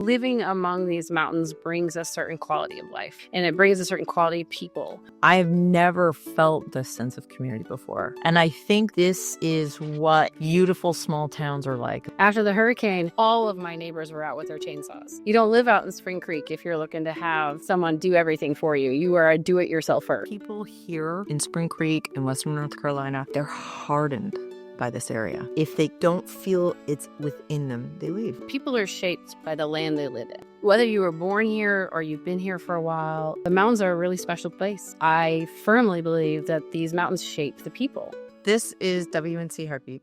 Living among these mountains brings a certain quality of life, and it brings a certain quality of people. I've never felt this sense of community before. And I think this is what beautiful small towns are like. After the hurricane, all of my neighbors were out with their chainsaws. You don't live out in Spring Creek if you're looking to have someone do everything for you. You are a do-it-yourselfer. People here in Spring Creek in Western North Carolina, they're hardened by this area. If they don't feel it's within them, they leave. People are shaped by the land they live in. Whether you were born here or you've been here for a while, the mountains are a really special place. I firmly believe that these mountains shape the people. This is WNC Heartbeat.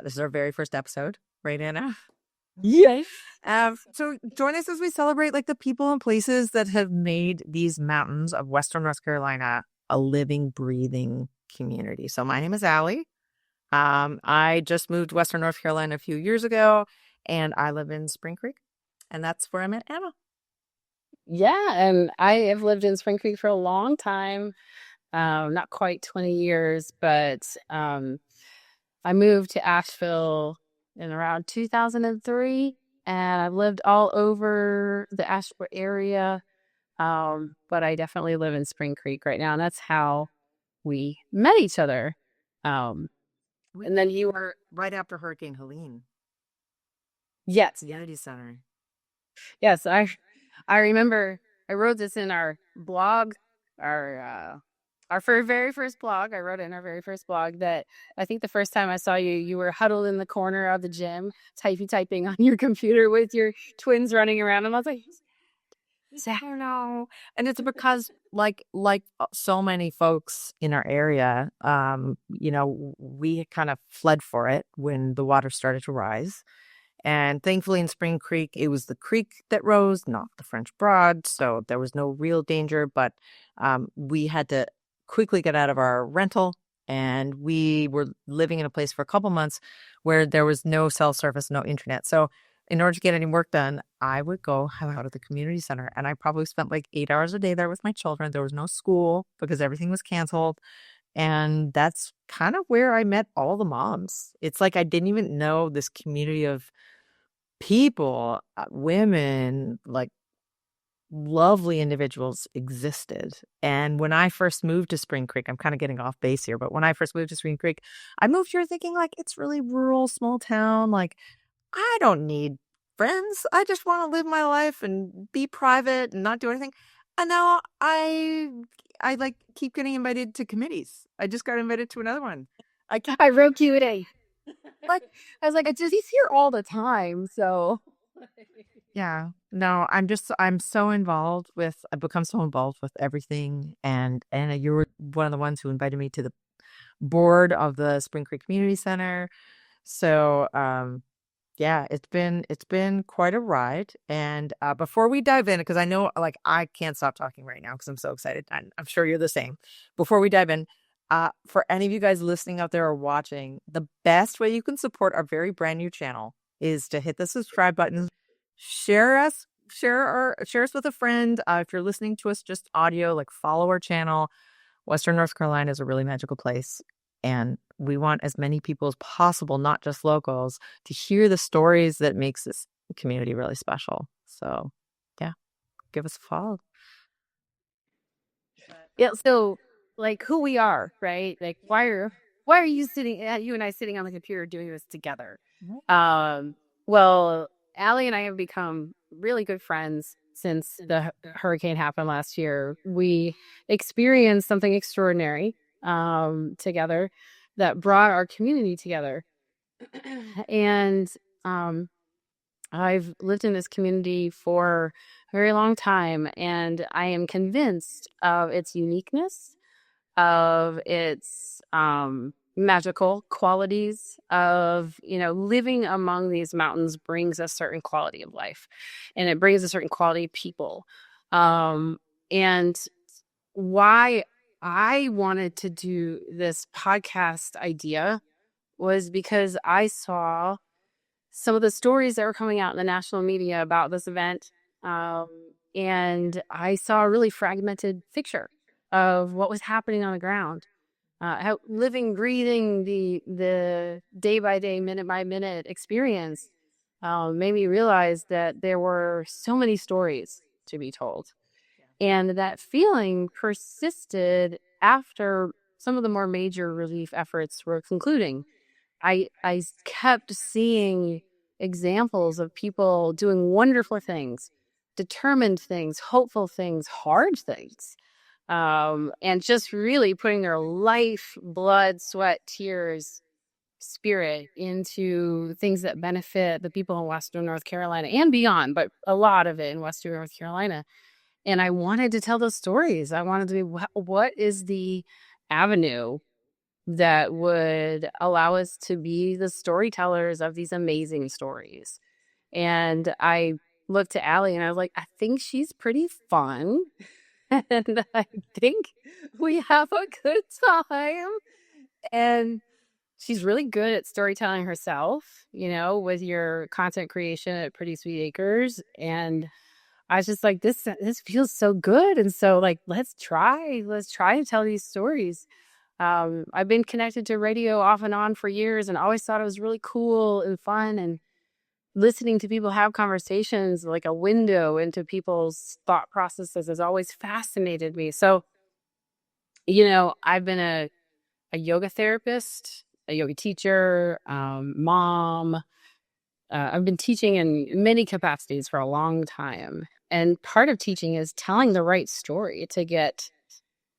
This is our very first episode, right, Anna? Yes. So join us as we celebrate like the people and places that have made these mountains of Western North Carolina a living, breathing community. So my name is Allie. I just moved to Western North Carolina a few years ago, and I live in Spring Creek, and that's where I met Anna. Yeah, and I have lived in Spring Creek for a long time, not quite 20 years, but I moved to Asheville in around 2003, and I've lived all over the Asheville area, but I definitely live in Spring Creek right now, and that's how we met each other. And then you were right after Hurricane Helene. Yes. Community Center. Yes, I remember I wrote this in our blog, our very first blog. I wrote it in our very first blog that I think the first time I saw you, you were huddled in the corner of the gym, typing on your computer with your twins running around. And I was like, I don't know. And it's because like so many folks in our area, we kind of fled for it when the water started to rise. And thankfully in Spring Creek, it was the creek that rose, not the French Broad. So there was no real danger, but we had to quickly get out of our rental. And we were living in a place for a couple months where there was no cell service, no internet. So in order to get any work done, I would go out of the community center. And I probably spent like 8 hours a day there with my children. There was no school because everything was canceled. And that's kind of where I met all the moms. It's like I didn't even know this community of people, women, like lovely individuals existed. And when I first moved to Spring Creek, I'm kind of getting off base here, but when I first moved to Spring Creek, I moved here thinking like it's really rural, small town. Like I don't need friends. I just want to live my life and be private and not do anything. And now I like keep getting invited to committees. I just got invited to another one. I wrote Q&A. Like I was like, he's here all the time. So yeah, no, I'm so involved with. I've become so involved with everything, and you were one of the ones who invited me to the board of the Spring Creek Community Center. So yeah, it's been quite a ride. And before we dive in, because I know like I can't stop talking right now because I'm so excited, and I'm sure you're the same. Before we dive in, for any of you guys listening out there or watching, the best way you can support our very brand new channel is to hit the subscribe button, share us with a friend. If you're listening to us just audio, like follow our channel. Western North Carolina is a really magical place. And we want as many people as possible, not just locals, to hear the stories that makes this community really special. So, yeah, give us a follow. Yeah. So, like, who we are, right? Like, why are you and I sitting on the computer doing this together? Well, Allie and I have become really good friends since the hurricane happened last year. We experienced something extraordinary together that brought our community together. And I've lived in this community for a very long time, and I am convinced of its uniqueness, of its magical qualities, of, living among these mountains brings a certain quality of life, and it brings a certain quality of people. And why I wanted to do this podcast idea was because I saw some of the stories that were coming out in the national media about this event. And I saw a really fragmented picture of what was happening on the ground. How living, breathing the day by day, minute by minute experience made me realize that there were so many stories to be told. And that feeling persisted after some of the more major relief efforts were concluding. I kept seeing examples of people doing wonderful things, determined things, hopeful things, hard things, and just really putting their life, blood, sweat, tears, spirit into things that benefit the people in Western North Carolina and beyond, but a lot of it in Western North Carolina. And I wanted to tell those stories. I wanted to be, what is the avenue that would allow us to be the storytellers of these amazing stories? And I looked to Allie and I was like, I think she's pretty fun. And I think we have a good time. And she's really good at storytelling herself, with your content creation at Pretty Sweet Acres. And I was just like, this feels so good. And so like, let's try to tell these stories. I've been connected to radio off and on for years and always thought it was really cool and fun, and listening to people have conversations, like a window into people's thought processes, has always fascinated me. So, I've been a yoga therapist, a yoga teacher, mom. I've been teaching in many capacities for a long time. And part of teaching is telling the right story to get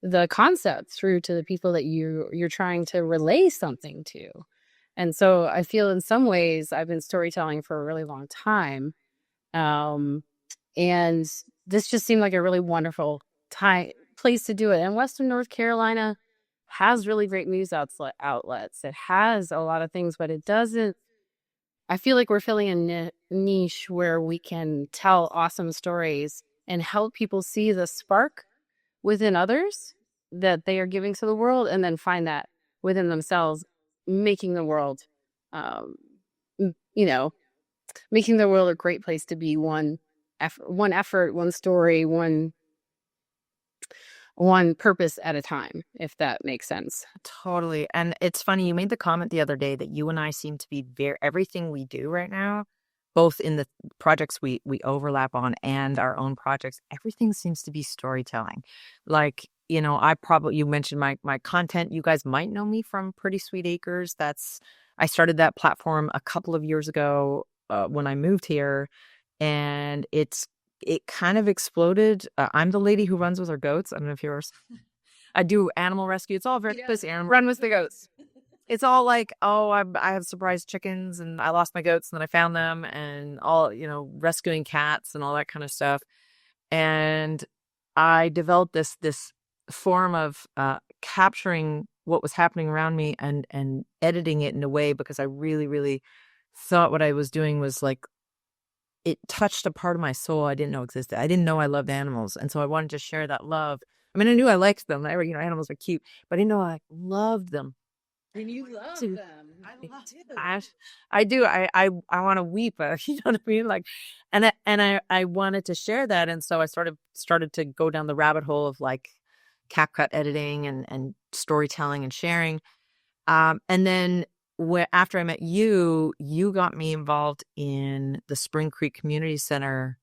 the concept through to the people that you're trying to relay something to. And so I feel in some ways I've been storytelling for a really long time. Um, and this just seemed like a really wonderful place to do it. And Western North Carolina has really great news outlets. It has a lot of things, but it doesn't. I feel like we're filling a niche where we can tell awesome stories and help people see the spark within others that they are giving to the world, and then find that within themselves, making the world, um, you know, making the world a great place to be, one effort, one story, one purpose at a time, if that makes sense. Totally. And it's funny, you made the comment the other day that you and I seem to be everything we do right now, both in the projects we overlap on and our own projects, everything seems to be storytelling. Like, you mentioned my content. You guys might know me from Pretty Sweet Acres. I started that platform a couple of years ago when I moved here, and it kind of exploded. I'm the lady who runs with her goats. I don't know if yours. I do animal rescue. It's all very close. Run with the goats. It's all like, oh, I have surprise chickens and I lost my goats and then I found them, and all, rescuing cats and all that kind of stuff. And I developed this form of capturing what was happening around me and editing it in a way, because I really, really thought what I was doing was like, it touched a part of my soul I didn't know existed. I didn't know I loved animals. And so I wanted to share that love. I mean, I knew I liked them. Animals are cute, but I didn't know I loved them. And you love To- them. I do. I want to weep. You know what I mean? Like, and I wanted to share that. And so I started to go down the rabbit hole of like CapCut editing and storytelling and sharing. And then after I met you, you got me involved in the Spring Creek Community Center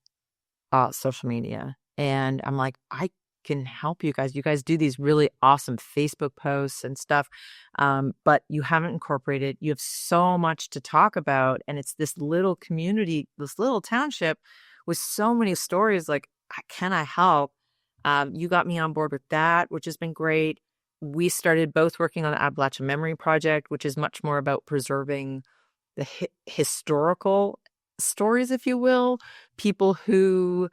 social media. And I'm like, I can help you guys. You guys do these really awesome Facebook posts and stuff. But you haven't incorporated. You have so much to talk about. And it's this little community, this little township with so many stories. Like, can I help? You got me on board with that, which has been great. We started both working on the Appalachian Memory Project, which is much more about preserving the historical stories, if you will, people who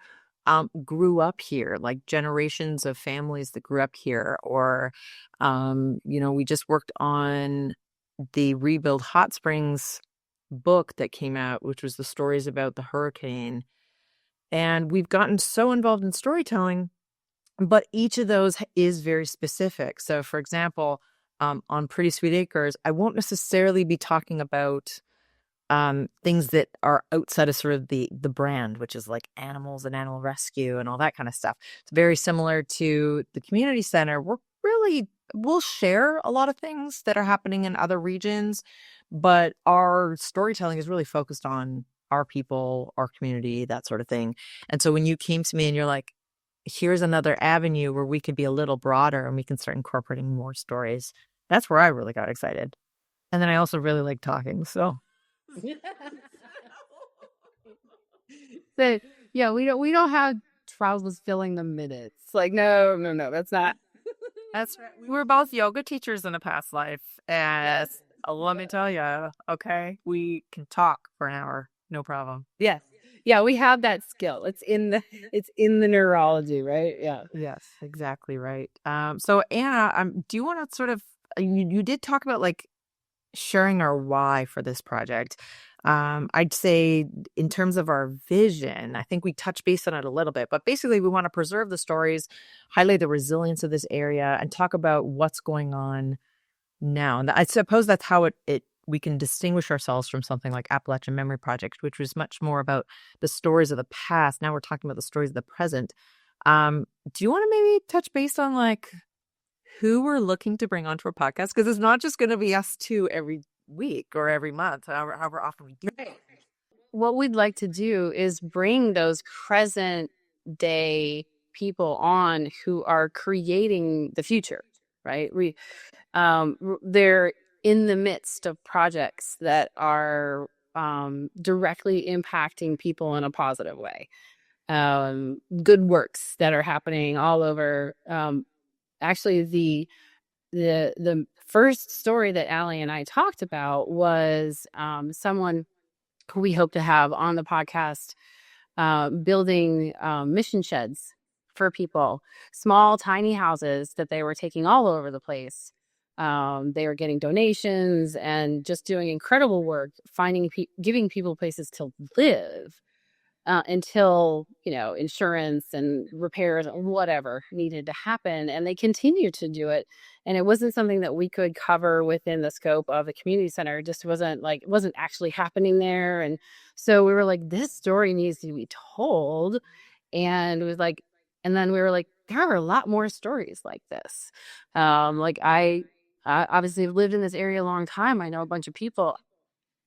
grew up here, like generations of families that grew up here. Or, we just worked on the Rebuild Hot Springs book that came out, which was the stories about the hurricane. And we've gotten so involved in storytelling, but each of those is very specific. So, for example, on Pretty Sweet Acres, I won't necessarily be talking about things that are outside of sort of the brand, which is like animals and animal rescue and all that kind of stuff. It's very similar to the community center. We'll share a lot of things that are happening in other regions, but our storytelling is really focused on our people, our community, that sort of thing. And so when you came to me and you're like, here's another avenue where we could be a little broader and we can start incorporating more stories, that's where I really got excited. And then I also really like talking. So So yeah, we don't have troubles filling the minutes. Like no, that's not. that's right. We were both yoga teachers in a past life. And Yes. let me tell you, okay, we can talk for an hour. No problem. Yes. Yeah, we have that skill. It's in the neurology, right? Yeah. Yes, exactly right. So Anna, do you want to sort of, you did talk about like sharing our why for this project. I'd say in terms of our vision, I think we touched base on it a little bit, but basically we want to preserve the stories, highlight the resilience of this area, and talk about what's going on now. And I suppose that's how it we can distinguish ourselves from something like Appalachian Memory Project, which was much more about the stories of the past. Now we're talking about the stories of the present. Do you want to maybe touch base on like who we're looking to bring onto our podcast? Because it's not just going to be us two every week or every month, however often we do it. What we'd like to do is bring those present day people on who are creating the future, right? They're in the midst of projects that are directly impacting people in a positive way. Good works that are happening all over. Actually, the first story that Allie and I talked about was someone who we hope to have on the podcast, building mission sheds for people, small, tiny houses that they were taking all over the place. They were getting donations and just doing incredible work, giving people places to live until insurance and repairs or whatever needed to happen, and they continue to do it. And it wasn't something that we could cover within the scope of the community center. It just wasn't actually happening there. And so we were like, this story needs to be told. And it was like, and then we were like, there are a lot more stories like this. Like I obviously have lived in this area a long time. I know a bunch of people.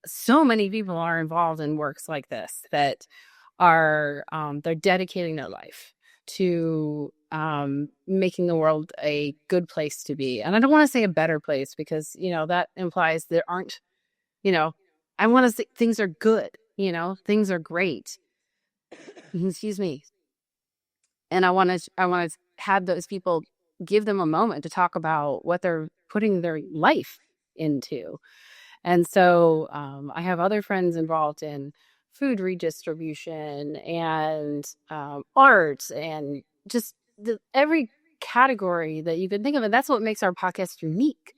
So many people are involved in works like this that are they're dedicating their life to making the world a good place to be. And I don't want to say a better place because that implies there aren't. you know I want to say things are good. Things are great. Excuse me. And I want to have those people, give them a moment to talk about what they're putting their life into. And so I have other friends involved in food redistribution and art and just every category that you can think of. And that's what makes our podcast unique,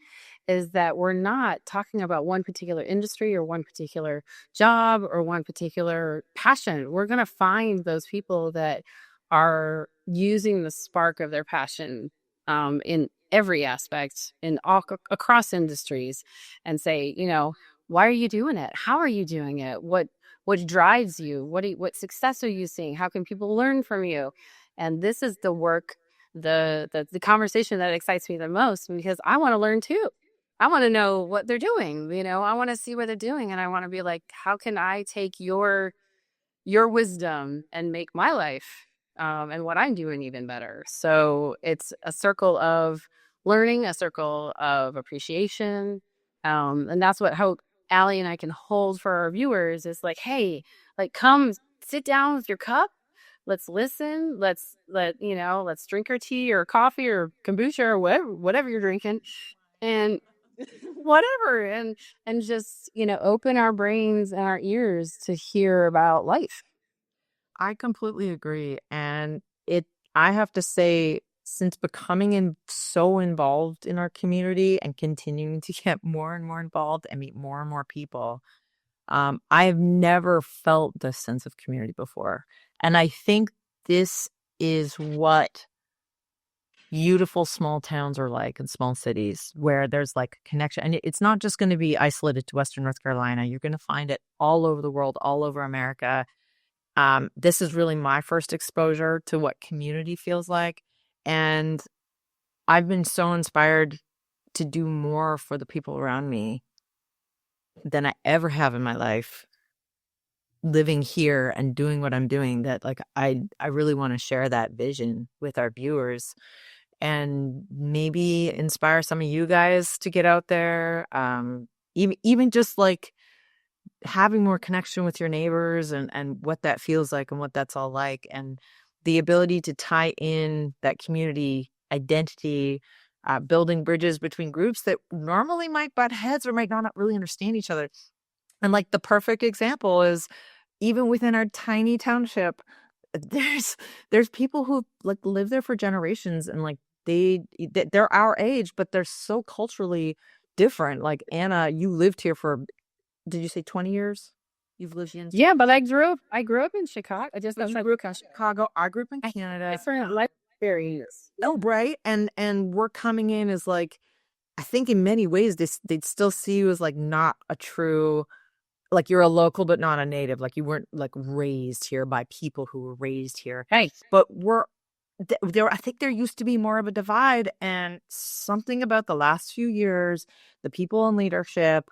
is that we're not talking about one particular industry or one particular job or one particular passion. We're going to find those people that are using the spark of their passion in every aspect in all across industries, and say, why are you doing it? How are you doing it? What drives you? What success are you seeing? How can people learn from you? And this is the work, the conversation that excites me the most, because I want to learn too. I want to know what they're doing. I want to see what they're doing, and I want to be like, how can I take your wisdom and make my life and what I'm doing even better? So it's a circle of learning, a circle of appreciation. And that's what hope Allie and I can hold for our viewers, is like, hey, like, come sit down with your cup. Let's listen. Let's drink our tea or coffee or kombucha or whatever you're drinking, and whatever, and just open our brains and our ears to hear about life. I completely agree. And I have to say, since becoming so involved in our community and continuing to get more and more involved and meet more and more people, I have never felt this sense of community before. And I think this is what beautiful small towns are like, in small cities, where there's like connection. And it's not just going to be isolated to Western North Carolina. You're going to find it all over the world, all over America. This is really my first exposure to what community feels like. And I've been so inspired to do more for the people around me than I ever have in my life. living here and doing what I'm doing, that like I really want to share that vision with our viewers and maybe inspire some of you guys to get out there. Even just like having more connection with your neighbors and what that feels like and what that's all like, and the ability to tie in that community identity, building bridges between groups that normally might butt heads or might not really understand each other. And like the perfect example is even within our tiny township, there's there's people who like live there for generations, and like they're our age, but they're so culturally different. Like Anna, you lived here for, did you say 20 years? You've lived in Yeah, but I grew up in Chicago. I just you outside grew up in Chicago. Chicago. I grew up in Canada. Different life experience. Oh, right. And we're coming in as like, I think in many ways they'd still see you as like not a true, like you're a local but not a native, like you weren't like raised here by people who were raised here. Hey, But there, I think there used to be more of a divide, and something about the last few years, the people in leadership,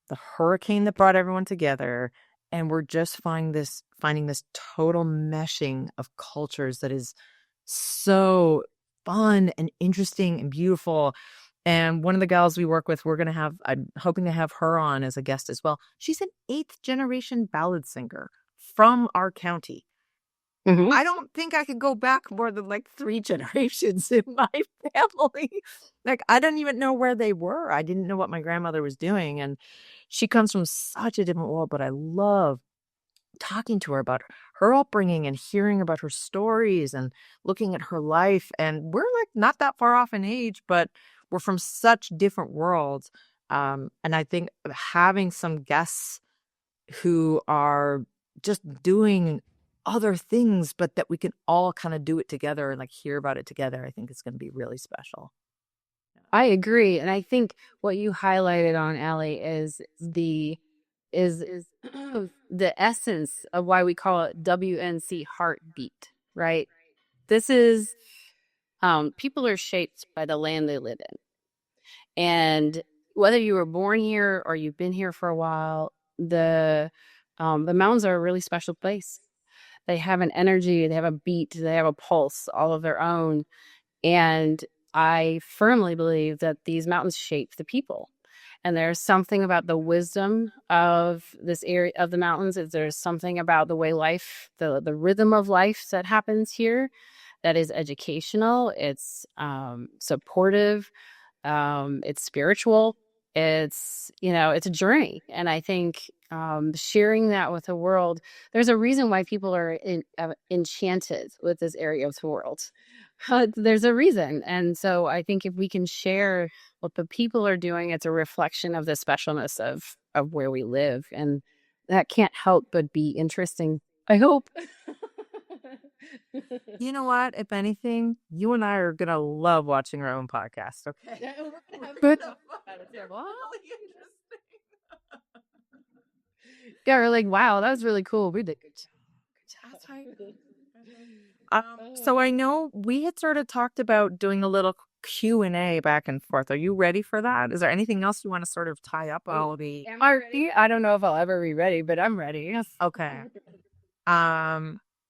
the hurricane that brought everyone together, and we're just finding this total meshing of cultures that is so fun and interesting and beautiful. And one of the gals we work with, I'm hoping to have her on as a guest as well. She's an 8th generation ballad singer from our county. mhm. I don't think I could go back more than like 3 generations in my family. Like, I don't even know where they were. I didn't know what my grandmother was doing. And she comes from such a different world, but I love talking to her about her upbringing and hearing about her stories and looking at her life. And we're like not that far off in age, but we're from such different worlds. And I think having some guests who are just doing other things, but that we can all kind of do it together and like hear about it together, I think it's going to be really special. I agree, and I think what you highlighted on Allie is the essence of why we call it WNC Heartbeat, right? This is people are shaped by the land they live in. And whether you were born here or you've been here for a while, the mountains are a really special place. They have an energy, they have a beat, they have a pulse all of their own. And I firmly believe that these mountains shape the people. And there's something about the wisdom of this area of the mountains. There's something about the way life, the rhythm of life that happens here that is educational. It's supportive. It's spiritual. It's a journey. And I think sharing that with the world, there's a reason why people are enchanted with this area of the world. There's a reason. And so I think if we can share what the people are doing, it's a reflection of the specialness of where we live. And that can't help but be interesting. I hope. You know what? If anything, you and I are going to love watching our own podcast. Okay. But yeah, we're like, wow, that was really cool. We did good job. That's right. So I know we had sort of talked about doing a little Q&A back and forth. Are you ready for that? Is there anything else you want to sort of tie up all the? I don't know if I'll ever be ready, but I'm ready. Yes. Okay.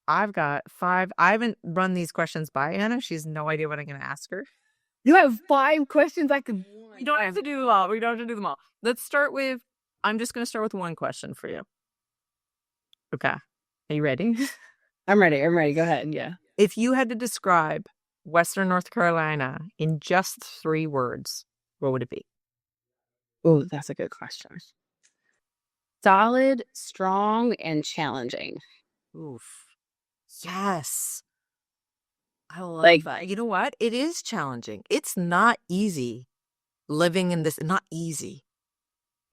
I've got 5. I haven't run these questions by Anna. She has no idea what I'm going to ask her. You have 5 questions I could. We don't have to do them all. We don't have to do them all. Let's start with, I'm just going to start with one question for you. Okay. Are you ready? I'm ready. I'm ready. Go ahead. Yeah. If you had to describe Western North Carolina in just 3 words, what would it be? Oh, that's a good question. Solid, strong, and challenging. Oof. Yes. I love Like, that. You know what? It is challenging. It's not easy living in this. Not easy.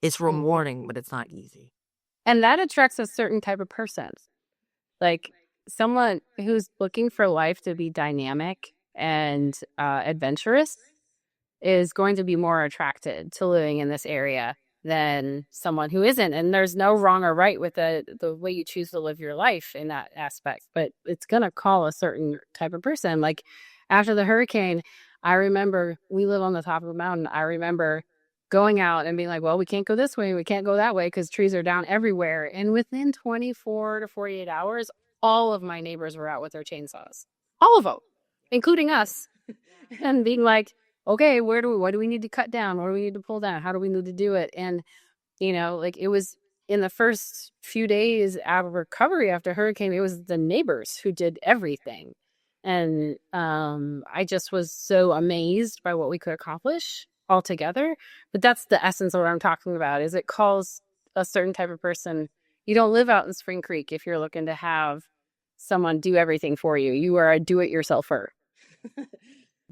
It's rewarding, but it's not easy. and that attracts a certain type of person. Like someone who's looking for life to be dynamic and adventurous is going to be more attracted to living in this area than someone who isn't. And there's no wrong or right with the way you choose to live your life in that aspect, but it's going to call a certain type of person. Like after the hurricane, I remember we live on the top of a mountain. I remember going out and being like, well, we can't go this way, we can't go that way because trees are down everywhere. And within 24 to 48 hours, all of my neighbors were out with their chainsaws, all of them, including us, and being like, okay, what do we need to cut down? What do we need to pull down? How do we need to do it? And like it was in the first few days out of recovery after hurricane, it was the neighbors who did everything. And I just was so amazed by what we could accomplish all together. But that's the essence of what I'm talking about, is it calls a certain type of person. You don't live out in Spring Creek if you're looking to have someone do everything for you. You are a do-it-yourselfer.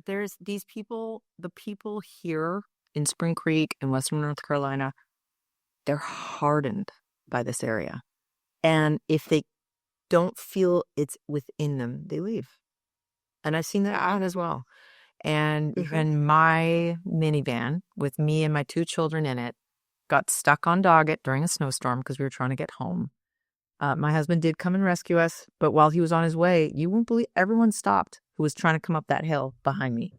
There's these people, the people here in Spring Creek in Western North Carolina, they're hardened by this area. And if they don't feel it's within them, they leave. And I've seen that out as well. And even my minivan with me and my 2 children in it got stuck on Doggett during a snowstorm because we were trying to get home. My husband did come and rescue us, but while he was on his way, you won't believe everyone stopped who was trying to come up that hill behind me.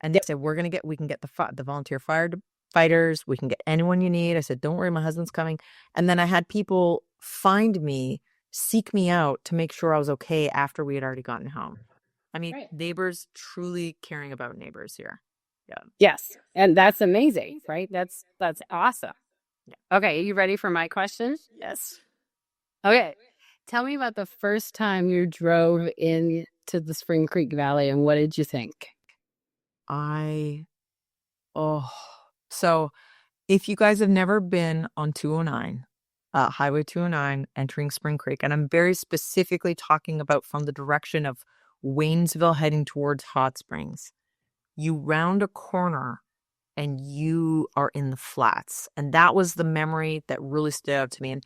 And they said, we can get the volunteer fighters. We can get anyone you need. I said, don't worry, my husband's coming. And then I had people find me, seek me out to make sure I was okay after we had already gotten home. I mean, right. Neighbors truly caring about neighbors here. Yeah. Yes. And that's amazing, right? That's awesome. Yeah. Okay. Are you ready for my question? Yes. Okay. Tell me about the first time you drove into the Spring Creek Valley and what did you think? So if you guys have never been on 209, Highway 209 entering Spring Creek, and I'm very specifically talking about from the direction of Waynesville heading towards Hot Springs, you round a corner and you are in the flats. And that was the memory that really stood out to me. And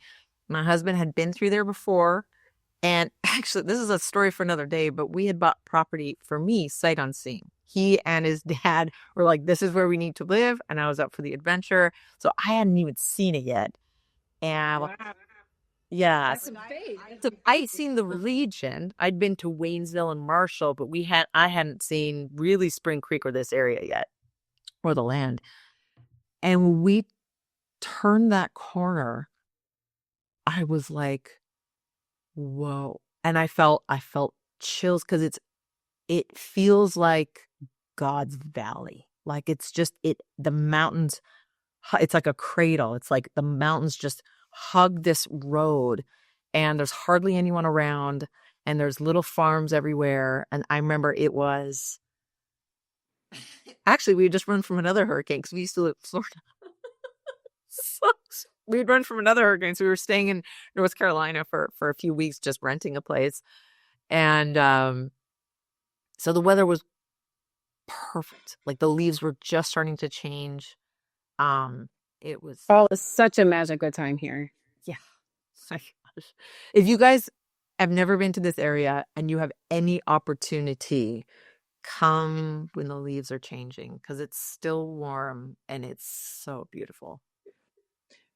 my husband had been through there before. And actually, this is a story for another day, but we had bought property for me sight unseen. He and his dad were like, this is where we need to live. And I was up for the adventure. So I hadn't even seen it yet. And wow. Yeah. So I'd seen the region. I'd been to Waynesville and Marshall, but I hadn't seen really Spring Creek or this area yet, or the land. And when we turned that corner, I was like, whoa. And I felt chills because it feels like God's valley. Like it's just the mountains, it's like a cradle. It's like the mountains just hug this road and there's hardly anyone around and there's little farms everywhere. And I remember it was actually, we had just run from another hurricane because we used to live in Florida. So we'd run from another hurricane. So we were staying in North Carolina for a few weeks, just renting a place. And so the weather was perfect. Like the leaves were just starting to change. It was fall is such a magical time here. Yeah. My gosh. If you guys have never been to this area and you have any opportunity, come when the leaves are changing because it's still warm and it's so beautiful.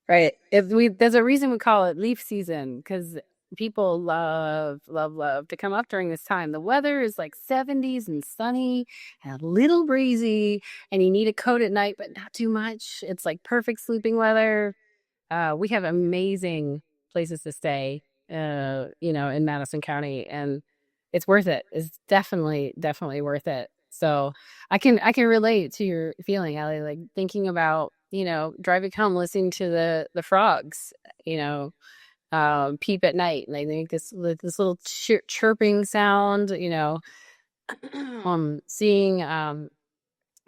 Right. There's a reason we call it leaf season because people love to come up during this time. The weather is like 70s and sunny and a little breezy, and you need a coat at night, but not too much. It's like perfect sleeping weather. We have amazing places to stay, in Madison County, and it's worth it. It's definitely worth it. So I can relate to your feeling, Allie, like thinking about, driving home, listening to the frogs, peep at night, and they make this little chirping sound, seeing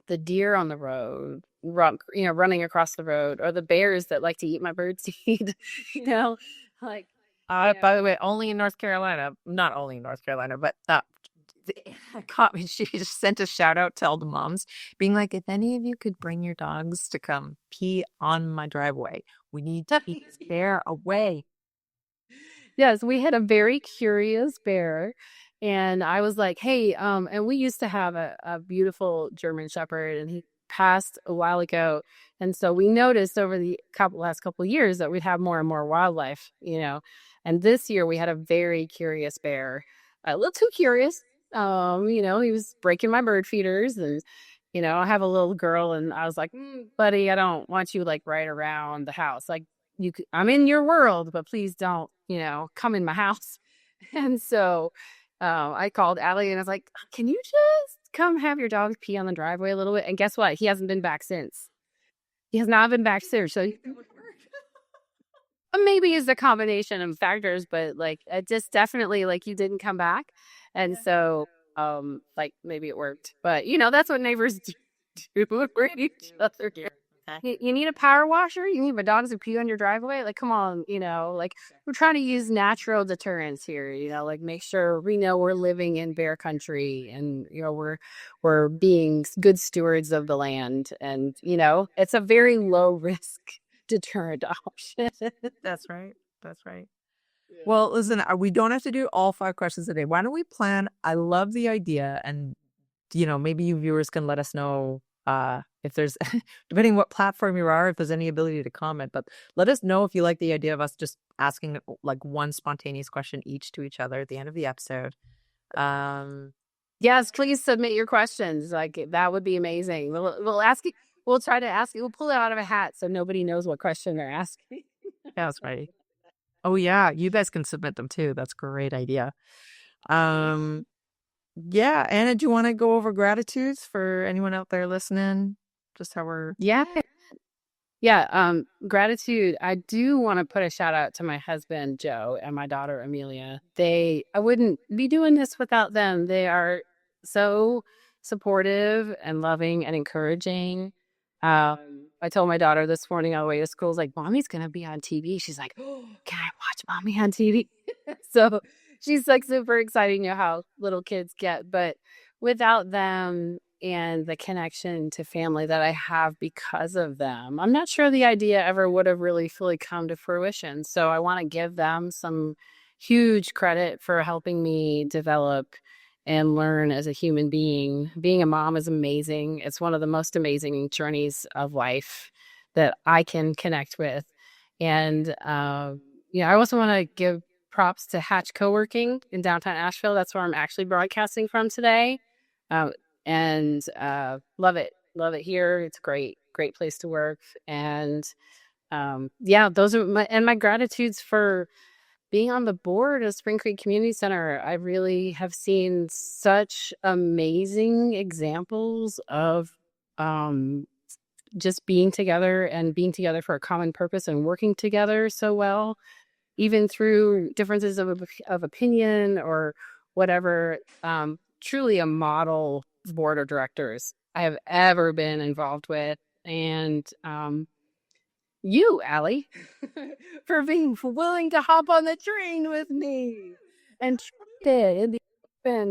the deer on the road, running across the road, or the bears that like to eat my birdseed, like. By the way, only in North Carolina, not only in North Carolina, but caught me. She just sent a shout out to all the moms being like, if any of you could bring your dogs to come pee on my driveway, we need to keep this bear away. Yes, we had a very curious bear. And I was like, hey, and we used to have a beautiful German Shepherd, and he passed a while ago. And so we noticed over the last couple of years that we'd have more and more wildlife, And this year we had a very curious bear, a little too curious. He was breaking my bird feeders and, I have a little girl, and I was like, buddy, I don't want you like right around the house. Like, I'm in your world, but please don't, come in my house. And so I called Allie and I was like, can you just come have your dog pee on the driveway a little bit? And guess what? He hasn't been back since. He has not been back since. So maybe it's a combination of factors, but like it just definitely like he didn't come back. And so like maybe it worked. But that's what neighbors do for each other. You need a power washer? You need my dogs to pee on your driveway? Like, come on, like we're trying to use natural deterrents here, like make sure we know we're living in bear country and, we're being good stewards of the land. And, it's a very low risk deterrent option. That's right. That's right. Well, listen, we don't have to do all 5 questions a day. Why don't we plan? I love the idea. And, maybe you viewers can let us know if there's, depending what platform you are, if there's any ability to comment. But let us know if you like the idea of us just asking like one spontaneous question each to each other at the end of the episode. Yes, please submit your questions. Like that would be amazing. We'll ask you. We'll try to ask you. We'll pull it out of a hat so nobody knows what question they're asking. Yeah, that's right. Oh yeah, you guys can submit them too. That's a great idea. Yeah, Anna, do you want to go over gratitudes for anyone out there listening? Just how we're gratitude. I do want to put a shout out to my husband Joe and my daughter Amelia. I wouldn't be doing this without them. They are so supportive and loving and encouraging. I told my daughter this morning on the way to school, I was like, Mommy's gonna be on TV. She's like, oh, can I watch Mommy on TV? So she's like super excited, how little kids get. But without them and the connection to family that I have because of them, I'm not sure the idea ever would have really fully come to fruition. So I want to give them some huge credit for helping me develop and learn as a human being. Being a mom is amazing. It's one of the most amazing journeys of life that I can connect with. And, I also want to give props to Hatch Co-working in downtown Asheville. That's where I'm actually broadcasting from today. And love it. Love it here. It's a great place to work. And those are my gratitudes for being on the board of Spring Creek Community Center. I really have seen such amazing examples of just being together and being together for a common purpose and working together so well, even through differences of opinion or whatever. Truly a model board of directors I have ever been involved with. And you, Allie, for being willing to hop on the train with me and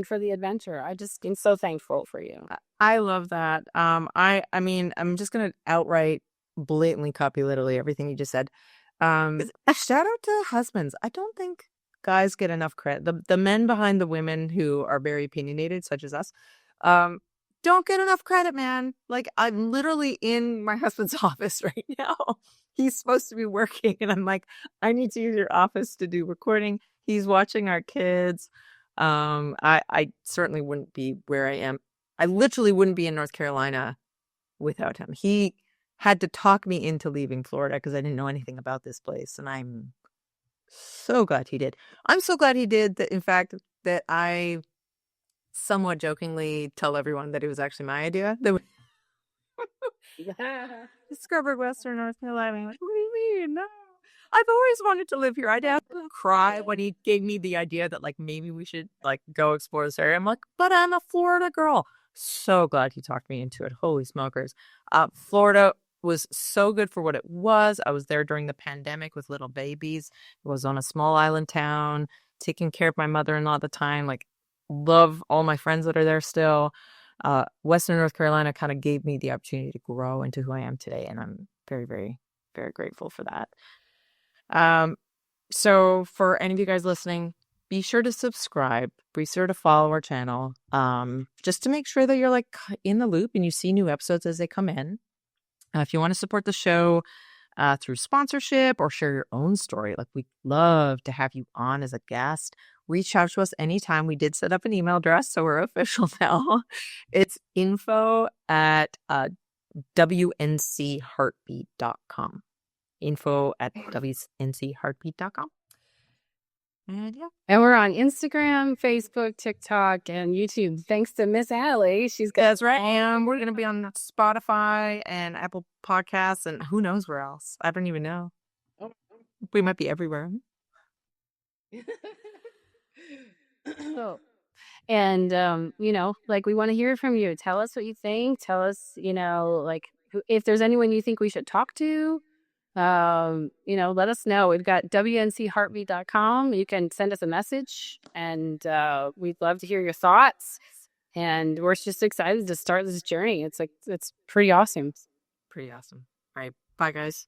for the adventure. I'm so thankful for you. I love that. I mean, I'm just gonna outright blatantly copy literally everything you just said. Shout out to husbands. I don't think guys get enough credit. The men behind the women who are very opinionated, such as us, don't get enough credit, man. Like I'm literally in my husband's office right now. He's supposed to be working, and I'm like, I need to use your office to do recording. He's watching our kids. I certainly wouldn't be where I am. I literally wouldn't be in North Carolina without him. He had to talk me into leaving Florida because I didn't know anything about this place, and I'm so glad he did. I'm so glad he did that. In fact, that I somewhat jokingly tell everyone that it was actually my idea. That discovered Western North Carolina. I'm like, what do you mean? No. I've always wanted to live here. I'd have to cry when he gave me the idea that like maybe we should like go explore this area. I'm like, but I'm a Florida girl. So glad he talked me into it. Holy smokers. Florida was so good for what it was. I was there during the pandemic with little babies. I was on a small island town, taking care of my mother-in-law at the time. Like, love all my friends that are there still. Western North Carolina kind of gave me the opportunity to grow into who I am today, and I'm very, very, very grateful for that. So for any of you guys listening, be sure to subscribe. Be sure to follow our channel, just to make sure that you're like in the loop and you see new episodes as they come in. If you want to support the show through sponsorship or share your own story, like we'd love to have you on as a guest. reach out to us anytime. We did set up an email address, so we're official now. It's info@wncheartbeat.com. info@wncheartbeat.com. And yeah. And we're on Instagram, Facebook, TikTok, and YouTube. Thanks to Miss Allie. That's right. And we're going to be on Spotify and Apple Podcasts and who knows where else. I don't even know. We might be everywhere. And, we want to hear from you. Tell us what you think. Tell us, if there's anyone you think we should talk to. Let us know. We've got WNCHeartbeat.com. You can send us a message, and we'd love to hear your thoughts. And we're just excited to start this journey. It's pretty awesome. Pretty awesome. All right. Bye, guys.